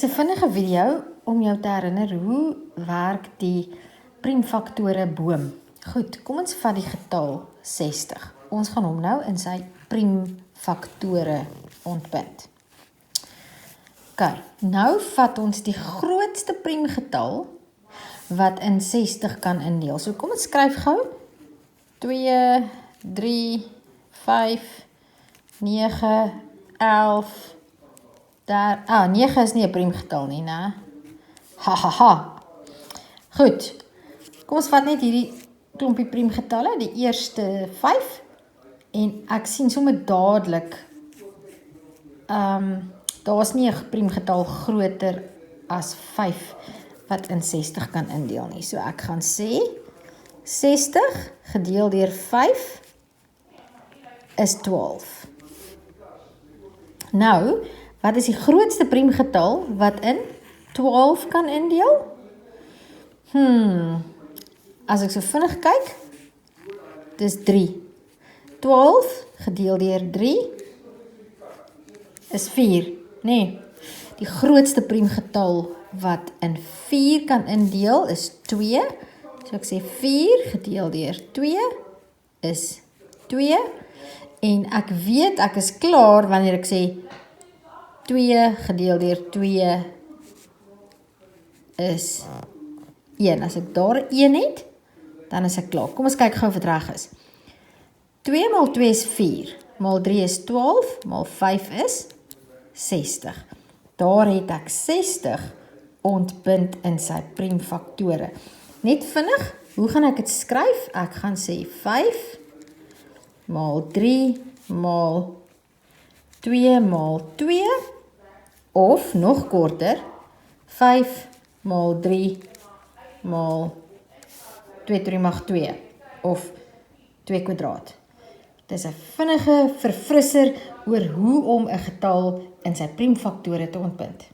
'n vinnige video om jou te herinner hoe werk die priemfaktore boom. Goed, kom ons vat die getal 60. Ons gaan hom nou in sy priemfaktore ontbind. OK, nou vat ons die grootste priemgetal wat in 60 kan indeel. So kom ons skryf gou 2, 3, 5, 9, 11, 9 is nie 'n priemgetal nie, né? Goed. Kom ons vat net hierdie klompie priemgetalle, die eerste 5 en ek sien sommer dadelik daar's nie 'n priemgetal groter as 5 wat in 60 kan indeel nie. So ek gaan sê 60 gedeel deur 5 is 12. Nou, wat is die grootste priemgetal wat in 12 kan indeel? As ek so vinnig kyk, dis 3. 12 gedeel deur 3 is 4. Nee, die grootste priemgetal wat in 4 kan indeel is 2. So ek sê 4 gedeel deur 2 is 2. En ek weet ek is klaar wanneer ek sê 2 gedeel deur 2 is 1. As ek daar 1 het, dan is ek klaar. Kom ons kyk gou of dit reg is. 2 maal 2 is 4, maal 3 is 12, maal 5 is 60. Daar het ek 60 ontbind in sy priemfaktore. Net vinnig, hoe gaan ek dit skryf? Ek gaan sê 5 maal 3 maal 2 maal 2 of nog korter 5 maal 3 maal 2 3 mag 2 of 2 kwadraat. Dit is 'n vinnige verfrisser oor hoe om 'n getal in sy priemfaktore te ontbind.